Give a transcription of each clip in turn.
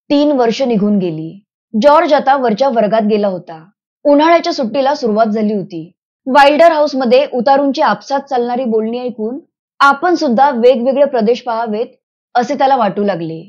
3 वर्ष निघून गेली. जॉर्ज आता वरच्या वर्गात गेला होता. उन्हाळ्याच्या सुट्टीला सुरुवात झाली होती. वाइल्डर हाऊसमध्ये उतारूंची आपसात चालणारी बोलणी ऐकून आपण सुद्धा वेगवेगळे प्रदेश पाहावेत असे त्याला वाटू लागले.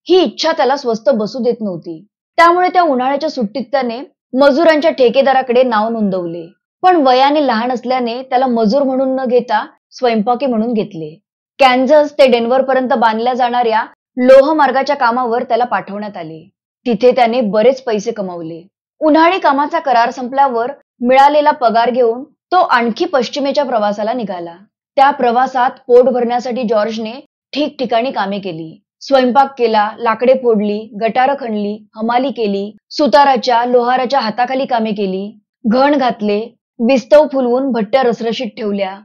ही इच्छा त्याला स्वस्थ बसू देत नव्हती. त्यामुळे त्या उन्हाळ्याच्या सुट्टीत त्याने मजुरांच्या ठेकेदाराकडे नाव नोंदवले. पण वयाने लहान असल्याने त्याला मजूर म्हणून न घेता स्वयंपाकी म्हणून घेतले. कॅन्झस ते डेन्व्हर पर्यंत बांधल्या जाणाऱ्या लोहमार्गाच्या कामावर त्याला पाठवण्यात आले. तिथे त्याने बरेच पैसे कमावले. उन्हाळी कामाचा करार संपल्यावर मिळालेला पगार घेऊन तो आणखी पश्चिमेच्या प्रवासाला निघाला. त्या प्रवासात पोट भरण्यासाठी जॉर्जने ठिकठिकाणी कामे केली. स्वयंपाक केला, लाकडे फोडली, गटारं खणली, हमाली केली, सुताराच्या लोहाराच्या हाताखाली कामे केली, घण घातले, विस्तव फुलवून भट्ट्या रसरशीत ठेवल्या.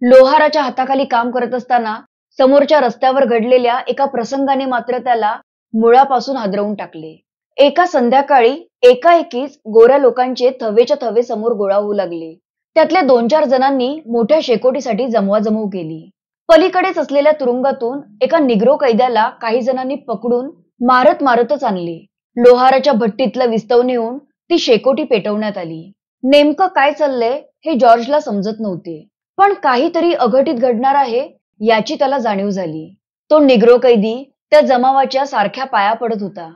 लोहाराच्या हाताखाली काम करत असताना समोरच्या रस्त्यावर घडलेल्या एका प्रसंगाने मात्र त्याला मुळापासून हादरवून टाकले. एका संध्याकाळी एकाएकीच गोऱ्या लोकांचे थवेच्या थवे समोर गोळा होऊ लागले. त्यातल्या 2-4 जणांनी मोठ्या शेकोटीसाठी जमवाजमव केली. पलीकडेच असलेल्या तुरुंगातून एका निग्रो कैद्याला काही जणांनी पकडून मारत मारतच आणले. लोहाराच्या भट्टीतलं विस्तव नेऊन ती शेकोटी पेटवण्यात आली. नेमकं काय चाललंय हे जॉर्जला समजत नव्हते. पण काहीतरी अघटित घडणार आहे याची त्याला जाणीव झाली. तो निग्रो कैदी त्या जमावाच्या सारख्या पाया पडत होता.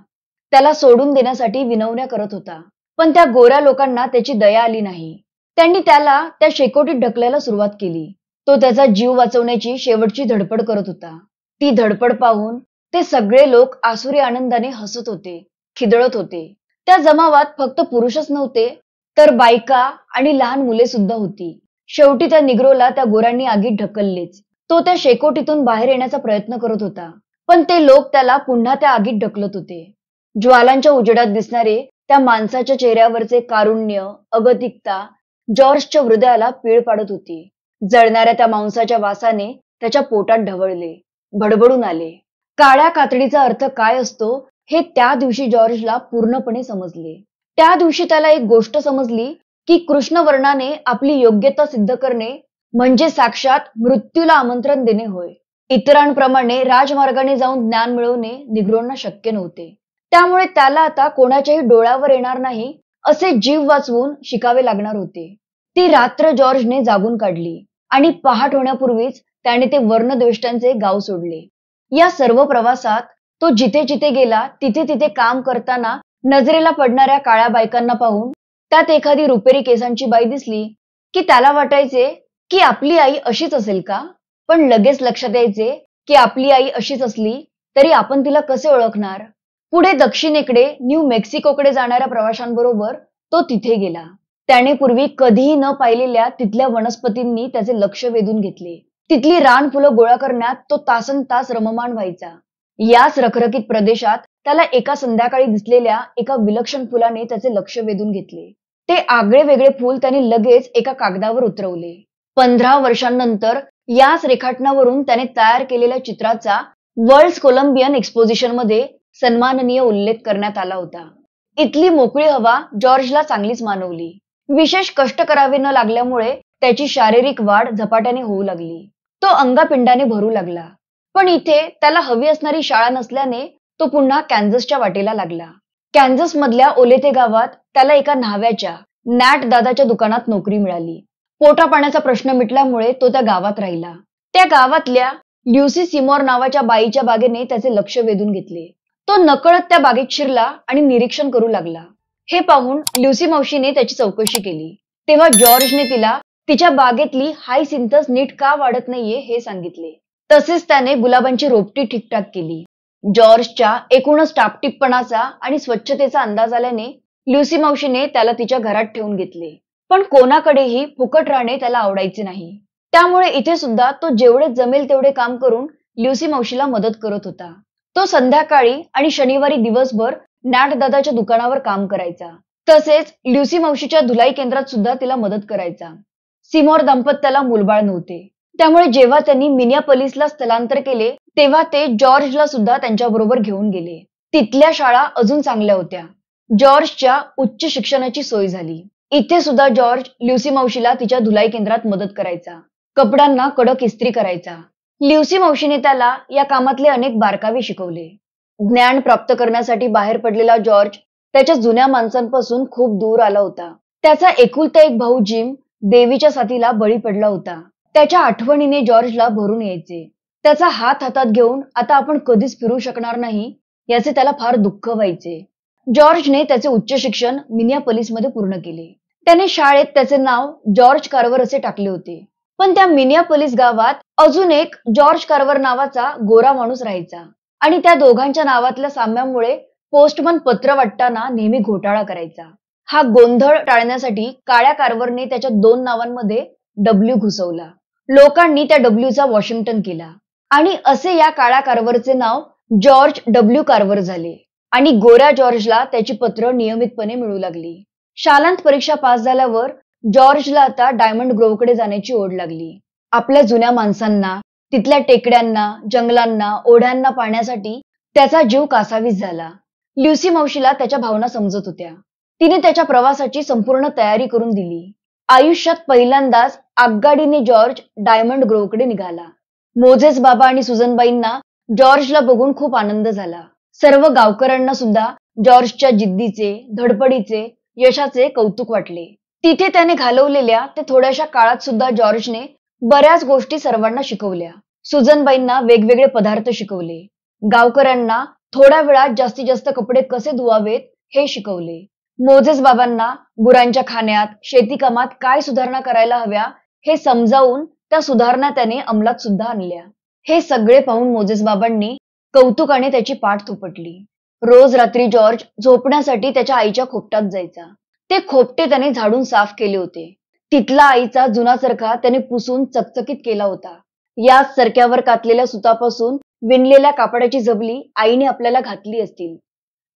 त्याला सोडून देण्यासाठी विनवण्या करत होता. पण त्या गोऱ्या लोकांना त्याची दया आली नाही. त्यांनी त्याला त्या शेकोटीत ढकलायला सुरुवात केली. तो त्याचा जीव वाचवण्याची शेवटची धडपड करत होता. ती धडपड पाहून ते सगळे लोक आसुरी आनंदाने हसत होते, खिदळत होते. त्या जमावात फक्त पुरुषच नव्हते तर बायका आणि लहान मुले सुद्धा होती. शेवटी त्या निग्रोला त्या गोऱ्यांनी आगीत ढकललेच. तो त्या शेकोटीतून बाहेर येण्याचा प्रयत्न करत होता. पण ते लोक त्याला पुन्हा त्या आगीत ढकलत होते. ज्वालांच्या उजेडात दिसणारे त्या माणसाच्या चेहऱ्यावरचे कारुण्य, अगतिकता जॉर्जच्या हृदयाला पीळ पाडत होती. जळणाऱ्या त्या मांसाच्या वासाने त्याच्या पोटात ढवळले, भडभडून आले. काळ्या कातडीचा अर्थ काय असतो हे त्या दिवशी जॉर्जला पूर्णपणे समजले. त्या दिवशी त्याला एक गोष्ट समजली की कृष्णवर्णाने आपली योग्यता सिद्ध करणे म्हणजे साक्षात मृत्यूला आमंत्रण देणे होय. इतरांप्रमाणे राजमार्गाने जाऊन ज्ञान मिळवणे निग्रोंना शक्य नव्हते. त्यामुळे त्याला आता कोणाच्याही डोळ्यावर येणार नाही असे जीव वाचवून शिकावे लागणार होते. ती रात्र जॉर्जने जागून काढली आणि पहाट होण्यापूर्वीच त्याने ते वर्णद्वेष्टांचे गाव सोडले. या सर्व प्रवासात तो जिथे जिथे गेला तिथे तिथे काम करताना नजरेला पडणाऱ्या काळ्या बायकांना पाहून त्यात एखादी रुपेरी केसांची बाई दिसली की त्याला वाटायचे की आपली आई अशीच असेल का? पण लगेच लक्षात यायचे की आपली आई अशीच असली तरी आपण तिला कसे ओळखणार? पुढे दक्षिणेकडे न्यू मेक्सिकोकडे जाणाऱ्या प्रवाशांबरोबर तो तिथे गेला. त्याने पूर्वी कधीही न पाहिलेल्या तिथल्या वनस्पतींनी त्याचे लक्ष वेधून घेतले. तिथली रानफुलं गोळा करण्यात तो तासनतास रममाण व्हायचा. याच रखरखीत प्रदेशात त्याला एका संध्याकाळी दिसलेल्या एका विलक्षण फुलाने त्याचे लक्ष वेधून घेतले. ते आगळे वेगळे फूल त्याने लगेच एका कागदावर उतरवले. 15 वर्षांनंतर याच रेखाटनावरून त्याने तयार केलेल्या चित्राचा वर्ल्ड कोलंबियन एक्सपोजिशन मध्ये सन्माननीय उल्लेख करण्यात आला होता. इथली मोकळी हवा जॉर्जला चांगलीच मानवली. विशेष कष्ट करावे न लागल्यामुळे त्याची शारीरिक वाढ झपाट्याने होऊ लागली. तो अंगापिंडाने भरू लागला. पण इथे त्याला हवी असणारी शाळा नसल्याने तो पुन्हा कॅन्झसच्या वाटेला लागला. कॅन्झस मधल्या ओलेथे गावात त्याला एका न्हाव्याच्या नॅट दादाच्या दुकानात नोकरी मिळाली. पोटापाण्याचा प्रश्न मिटल्यामुळे तो त्या गावात राहिला. त्या गावातल्या ल्युसी सिमोर नावाच्या बाईच्या बागेने त्याचे लक्ष वेधून घेतले. तो नकळत त्या बागेत शिरला आणि निरीक्षण करू लागला. हे पाहून ल्युसी मावशीने त्याची चौकशी केली. तेव्हा जॉर्जने तिला तिच्या बागेतली हायसिंथस नीट का वाढत नाहीये हे सांगितले. तसेच त्याने गुलाबांची रोपटी ठीकठाक केली. जॉर्जच्या एकूणच टापटीपपणाचा आणि स्वच्छतेचा अंदाज आल्याने ल्युसी मावशीने त्याला तिच्या घरात ठेवून घेतले. पण कोणाकडेही फुकट राहणे त्याला आवडायचे नाही. त्यामुळे इथे सुद्धा तो जेवढे जमेल तेवढे काम करून ल्युसी मावशीला मदत करत होता. तो संध्याकाळी आणि शनिवारी दिवसभर नॅट दादाच्या दुकानावर काम करायचा. तसेच ल्युसी मावशीच्या धुलाई केंद्रात सुद्धा तिला मदत करायचा. सिमोर दाम्पत्याला मूलबाळ नव्हते. त्यामुळे जेव्हा त्यांनी मिनियापोलिसला स्थलांतर केले तेव्हा ते जॉर्जला सुद्धा त्यांच्याबरोबर घेऊन गेले. तिथल्या शाळा अजून चांगल्या होत्या. जॉर्जच्या उच्च शिक्षणाची सोय झाली. इथे सुद्धा जॉर्ज ल्युसी मावशीला तिच्या धुलाई केंद्रात मदत करायचा. कपड्यांना कडक इस्त्री करायचा. ल्युसी मावशीने त्याला या कामातले अनेक बारकावे शिकवले. ज्ञान प्राप्त करण्यासाठी बाहेर पडलेला जॉर्ज त्याच्या जुन्या माणसांपासून खूप दूर आला होता. त्याचा एकुलता एक भाऊ जिम देवीच्या साथीला बळी पडला होता. त्याच्या आठवणीने जॉर्जला भरून यायचे. त्याचा हात हातात घेऊन आता आपण कधीच फिरू शकणार नाही याचे त्याला फार दुःख व्हायचे. जॉर्जने त्याचे उच्च शिक्षण मिनियापोलिसमध्ये पूर्ण केले. त्याने शाळेत त्याचे नाव जॉर्ज कार्वर असे टाकले होते. पण त्या मिनियापोलिस गावात अजून एक जॉर्ज कार्वर नावाचा गोरा माणूस राहायचा आणि त्या दोघांच्या नावातल्या साम्यामुळे पोस्टमन पत्र वाटताना नेहमी घोटाळा करायचा. हा गोंधळ टाळण्यासाठी काळ्या कार्वरने त्याच्या 2 नावांमध्ये डब्ल्यू घुसवला. लोकांनी त्या डब्ल्यूचा वॉशिंग्टन केला आणि असे या काळ्या कार्वरचे नाव जॉर्ज डब्ल्यू कार्वर झाले आणि गोऱ्या जॉर्जला त्याची पत्र नियमितपणे मिळू लागली. शालांत परीक्षा पास झाल्यावर जॉर्जला आता डायमंड ग्रोव्हकडे जाण्याची ओढ लागली. आपल्या जुन्या माणसांना, तिथल्या टेकड्यांना, जंगलांना, ओढ्यांना पाहण्यासाठी त्याचा जीव कासावीस झाला. ल्युसी मावशीला त्याच्या भावना समजत होत्या. तिने त्याच्या प्रवासाची संपूर्ण तयारी करून दिली. आयुष्यात पहिल्यांदाच आगगाडीने जॉर्ज डायमंड ग्रोव्हकडे निघाला. मोझेस बाबा आणि सुजनबाईंना जॉर्जला बघून खूप आनंद झाला. सर्व गावकऱ्यांना सुद्धा जॉर्जच्या जिद्दीचे, धडपडीचे, यशाचे कौतुक वाटले. तिथे त्याने घालवलेल्या ते थोड्याशा काळात सुद्धा जॉर्जने बऱ्याच गोष्टी सर्वांना शिकवल्या. सुजनबाईंना वेगवेगळे पदार्थ शिकवले. गावकऱ्यांना थोड्या वेळात जास्तीत जास्त कपडे कसे धुवावेत हे शिकवले. मोझेस बाबांना गुरांच्या खाण्यात, शेतीकामात काय सुधारणा करायला हव्या हे समजावून त्या सुधारणा त्याने अंमलात सुद्धा आणल्या. हे सगळे पाहून मोझेस बाबांनी कौतुकाने त्याची पाठ थोपटली. रोज रात्री जॉर्ज झोपण्यासाठी त्याच्या आईच्या खोपटात जायचा. ते खोपटे त्याने झाडून साफ केले होते. तिथला आईचा जुना चरखा त्याने पुसून चकचकीत केला होता. याच चरख्यावर कातलेल्या सुतापासून विणलेल्या कापडाची झबली आईने आपल्याला घातली असतील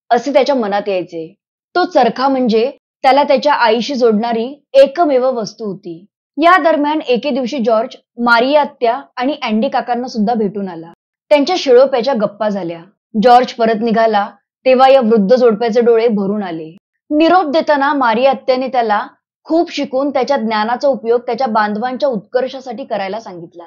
असे त्याच्या मनात यायचे. तो चरखा म्हणजे त्याला त्याच्या आईशी जोडणारी एकमेव वस्तू होती. या दरम्यान एके दिवशी जॉर्ज मारिया आत्या आणि अँडी काकांना सुद्धा भेटून आला. त्यांच्या शिळोप्याच्या गप्पा झाल्या. जॉर्ज परत निघाला तेव्हा या वृद्ध जोडप्याचे डोळे भरून आले. निरोप देताना मारिया आत्याने त्याला खूप शिकून त्याच्या ज्ञानाचा उपयोग त्याच्या बांधवांच्या उत्कर्षासाठी करायला सांगितला.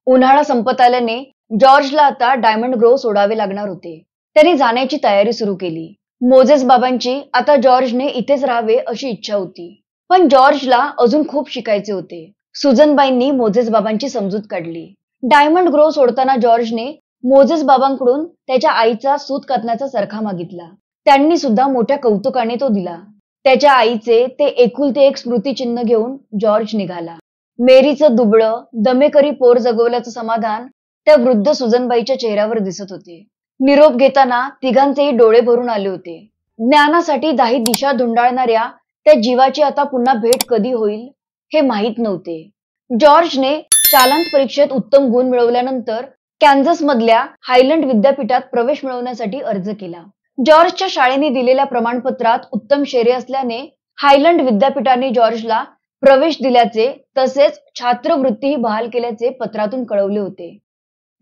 उन्हाळा संपत आल्याने जॉर्जला आता डायमंड ग्रोव्ह सोडावे लागणार होते. त्याने जाण्याची तयारी सुरू केली. मोझेस बाबांची आता जॉर्जने इथेच राहावे अशी इच्छा होती. पण जॉर्जला अजून खूप शिकायचे होते. सुजनबाईंनी मोझेस बाबांची समजूत काढली. डायमंड ग्रोव्ह सोडताना जॉर्जने मोझेस बाबांकडून त्याच्या आईचा सूत कातण्याचा चरखा मागितला. त्यांनी सुद्धा मोठ्या कौतुकाने तो दिला. त्याच्या आईचे ते एकुलते एक स्मृतिचिन्ह घेऊन जॉर्ज निघाला. मेरीचं दुबळं दमेकरी पोर जगवल्याचं समाधान त्या वृद्ध सुजनबाईच्या चेहऱ्यावर दिसत होते. निरोप घेताना तिघांचेही डोळे भरून आले होते. ज्ञानासाठी दाही दिशा धुंडाळणाऱ्या त्या जीवाची आता पुन्हा भेट कधी होईल हे माहीत नव्हते. जॉर्जने शालांत परीक्षेत उत्तम गुण मिळवल्यानंतर कॅन्झस मधल्या हायलंड विद्यापीठात प्रवेश मिळवण्यासाठी अर्ज केला. जॉर्जच्या शाळेने दिलेल्या प्रमाणपत्रात उत्तम श्रेय असल्याने हायलंड विद्यापीठाने जॉर्जला प्रवेश दिल्याचे तसेच छात्रवृत्तीही बहाल केल्याचे पत्रातून कळवले होते.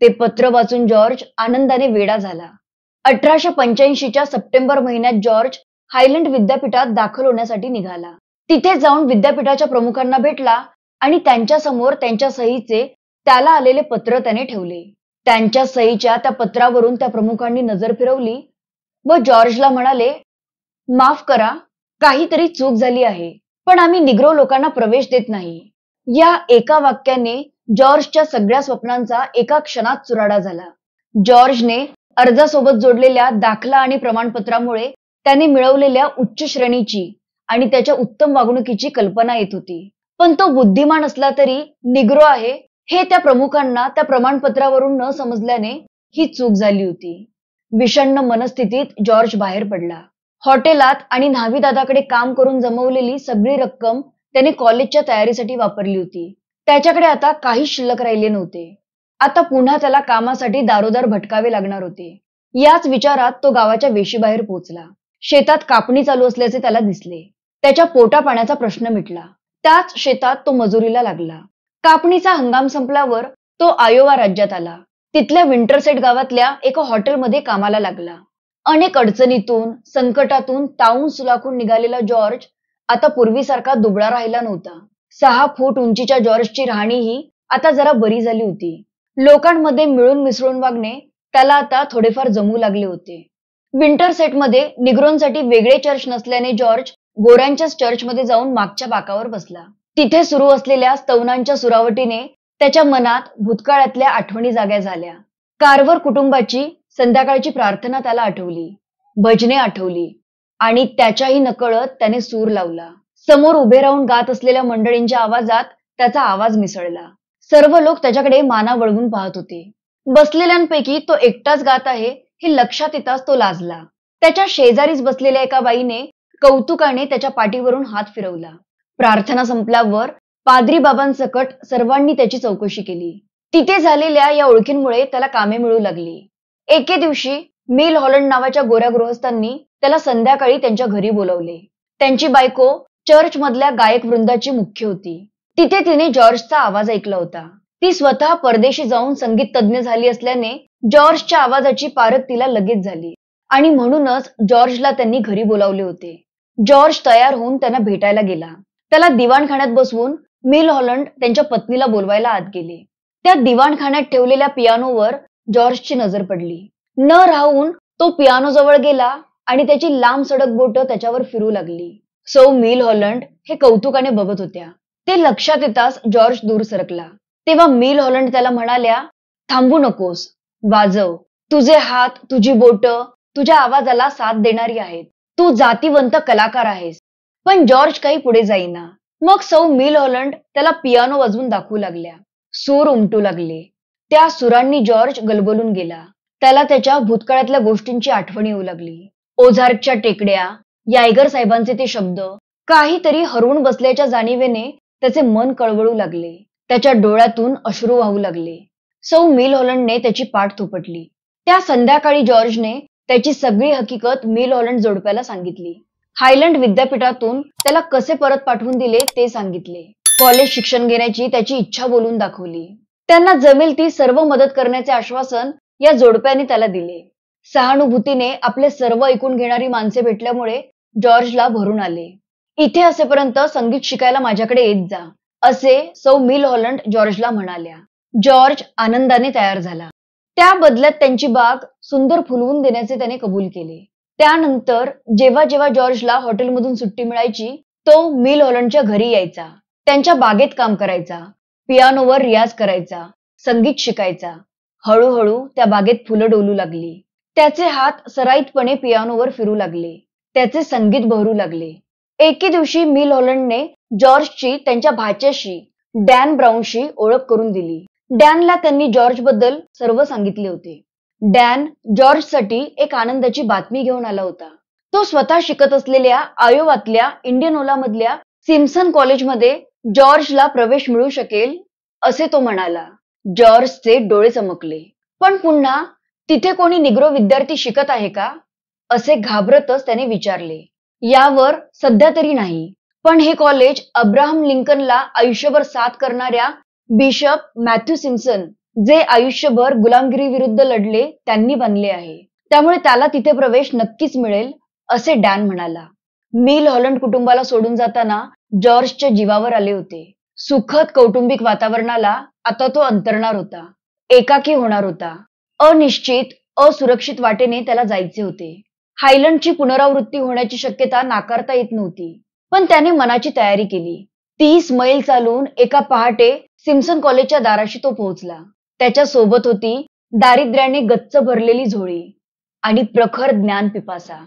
ते पत्र वाचून जॉर्ज आनंदाने वेडा झाला. 1885च्या सप्टेंबर महिन्यात जॉर्ज हायलंड विद्यापीठात दाखल होण्यासाठी निघाला. तिथे जाऊन विद्यापीठाच्या प्रमुखांना भेटला आणि त्यांच्या समोर त्यांच्या सहीचे त्याला आलेले पत्र त्याने ठेवले. त्यांच्या सहीच्या त्या पत्रावरून त्या प्रमुखांनी नजर फिरवली व जॉर्जला म्हणाले, माफ करा, काहीतरी चूक झाली आहे, पण आम्ही निग्रो लोकांना प्रवेश देत नाही. या एका वाक्याने जॉर्जच्या सगळ्या स्वप्नांचा एका क्षणात चुराडा झाला. जॉर्जने अर्जासोबत जोडलेल्या दाखला आणि प्रमाणपत्रामुळे त्याने मिळवलेल्या उच्च श्रेणीची आणि त्याच्या उत्तम वागणुकीची कल्पना येत होती. पण तो बुद्धिमान असला तरी निग्रो आहे हे त्या प्रमुखांना त्या प्रमाणपत्रावरून न समजल्याने ही चूक झाली होती. विषण्ण मनस्थितीत जॉर्ज बाहेर पडला. हॉटेलात आणि न्हावीदादाकडे काम करून जमवलेली सगळी रक्कम त्याने कॉलेजच्या तयारीसाठी वापरली होती. त्याच्याकडे आता काहीच शिल्लक राहिले नव्हते. आता पुन्हा त्याला कामासाठी दारोदार भटकावे लागणार होते. याच विचारात तो गावाच्या वेशीबाहेर पोहोचला. शेतात कापणी चालू असल्याचे त्याला दिसले. त्याच्या पोटा पाण्याचा प्रश्न मिटला. त्याच शेतात तो मजुरीला लागला. कापणीचा हंगाम संपल्यावर तो आयोवा राज्यात आला. तिथल्या विंटरसेट गावातल्या एका हॉटेलमध्ये कामाला लागला. अनेक अडचणीतून संकटातून तावून सुलाखून निघालेला जॉर्ज आता पूर्वीसारखा दुबळा राहिला नव्हता. 6 फूट उंचीच्या जॉर्जची राहणीही आता जरा बरी झाली होती. लोकांमध्ये मिळून मिसळून वागणे त्याला आता थोडेफार जमू लागले होते. विंटर सेटमध्ये निग्रोंसाठी वेगळे चर्च नसल्याने जॉर्ज गोऱ्यांच्याच चर्चमध्ये जाऊन मागच्या बाकावर बसला. तिथे सुरू असलेल्या स्तवनांच्या सुरावटीने त्याच्या मनात भूतकाळातल्या आठवणी जाग्या झाल्या. कार्वर कुटुंबाची संध्याकाळची प्रार्थना त्याला आठवली, भजने आठवली आणि त्याच्याही नकळत त्याने सूर लावला. समोर उभे राहून गात असलेल्या मंडळींच्या आवाजात त्याचा आवाज मिसळला. सर्व लोक त्याच्याकडे माना वळवून पाहत होते. बसलेल्यांपैकी तो एकटाच गात आहे हे लक्षात येताच तो लाजला. त्याच्या शेजारीच बसलेल्या एका बाईने कौतुकाने त्याच्या पाठीवरून हात फिरवला. प्रार्थना संपल्यावर पाद्री बाबांसकट सर्वांनी त्याची चौकशी केली. तिथे झालेल्या या ओळखींमुळे त्याला कामे मिळू लागली. एके दिवशी मिल हॉलंड नावाच्या गोऱ्या गृहस्थांनी त्याला संध्याकाळी त्यांच्या घरी बोलावले. त्यांची बायको चर्च मधल्या गायक वृंदाची मुख्य होती. तिथे तिने जॉर्जचा आवाज ऐकला होता. ती स्वतः परदेशी जाऊन संगीत तज्ञ झाली असल्याने जॉर्जच्या आवाजाची पारख तिला लगेच झाली आणि म्हणूनच जॉर्जला त्यांनी घरी बोलावले होते. जॉर्ज तयार होऊन त्यांना भेटायला गेला. त्याला दिवाणखान्यात बसवून मिल हॉलंड त्यांच्या पत्नीला बोलवायला आत गेले. त्या दिवाणखान्यात ठेवलेल्या पियानोवर जॉर्जची नजर पडली. न राहून तो पियानो जवळ गेला आणि त्याची लांब सडक बोट त्याच्यावर फिरू लागली. सौ मिल हॉलंड हे कौतुकाने बघत होत्या. ते लक्षात येताच जॉर्ज दूर सरकला. तेव्हा मिल हॉलंड त्याला म्हणाल्या, थांबू नकोस, वाजव. तुझे हात, तुझी बोट तुझ्या आवाजाला साथ देणारी आहेत. तू जातीवंत कलाकार आहेस. पण जॉर्ज काही पुढे जाईना. मग सौ मिल हॉलंड त्याला पियानो वाजवून दाखवू लागल्या. सूर उमटू लागले. त्या सुरांनी जॉर्ज गलबलून गेला. त्याला त्याच्या भूतकाळातल्या गोष्टींची आठवण येऊ लागली. ओझार्कच्या टेकड्या, यायगर साहेबांचे ते शब्द, काहीतरी हरवून बसल्याच्या जाणीवेने त्याचे मन कळवळू लागले. त्याच्या डोळ्यातून अश्रू वाहू लागले. सौ मिल हॉलंडने त्याची पाठ थोपटली. त्या संध्याकाळी जॉर्जने त्याची सगळी हकीकत मिल हॉलंड जोडप्याला सांगितली. हायलंड विद्यापीठातून त्याला कसे परत पाठवून दिले ते सांगितले. कॉलेज शिक्षण घेण्याची त्याची इच्छा बोलून दाखवली. त्यांना जमेल ती सर्व मदत करण्याचे आश्वासन या जोडप्याने त्याला दिले. सहानुभूतीने आपले सर्व ऐकून घेणारी माणसे भेटल्यामुळे जॉर्जला भरून आले. इथे असेपर्यंत संगीत शिकायला माझ्याकडे येत जा, असे सौ मिल हॉलंड जॉर्जला म्हणाल्या. जॉर्ज आनंदाने तयार झाला. त्या बदल्यात त्यांची बाग सुंदर फुलवून देण्याचे त्याने कबूल केले. त्यानंतर जेव्हा जेव्हा जॉर्जला हॉटेलमधून सुट्टी मिळायची तो मिल हॉलंडच्या घरी यायचा. त्यांच्या बागेत काम करायचा, पियानोवर रियाज करायचा, संगीत शिकायचा. हळूहळू त्या बागेत फुलं डोलू लागली. त्याचे हात सराईतपणे पियानोवर फिरू लागले. त्याचे संगीत बहरू लागले. एके दिवशी मिल हॉलंडने जॉर्जची त्यांच्या भाच्याशी डॅन ब्राऊनशी ओळख करून दिली. डॅनला त्यांनी जॉर्ज बद्दल सर्व सांगितले होते. डॅन जॉर्जसाठी एक आनंदाची बातमी घेऊन आला होता. तो स्वतः शिकत असलेल्या आयोवातल्या इंडियनोला मधल्या सिम्सन कॉलेजमध्ये जॉर्जला प्रवेश मिळू शकेल असे तो म्हणाला. जॉर्जचे डोळे चमकले. पण पुन्हा तिथे कोणी निग्रो विद्यार्थी शिकत आहे का असे घाबरतच त्याने विचारले. यावर सध्या तरी नाही, पण हे कॉलेज अब्राहम लिंकनला आयुष्यभर साथ करणाऱ्या बिशप मॅथ्यू सिम्सन, जे आयुष्यभर गुलामगिरी विरुद्ध लढले, त्यांनी बांधले आहे. त्यामुळे त्याला तिथे प्रवेश नक्कीच मिळेल असे डॅन म्हणाला. मिल हॉलंड कुटुंबाला सोडून जाताना जॉर्जच्या जीवावर आले होते. सुखद कौटुंबिक वातावरणाला आता तो अंतरणार होता. एकाकी होणार होता. अनिश्चित, असुरक्षित वाटेने त्याला जायचे होते. हायलंडची पुनरावृत्ती होण्याची शक्यता नाकारता येत नव्हती. पण त्याने मनाची तयारी केली. 30 मैल चालून एका पहाटे सिम्सन कॉलेजच्या दाराशी तो पोहोचला. त्याच्या सोबत होती दारिद्र्याने गच्च भरलेली झोळी आणि प्रखर ज्ञान पिपासा.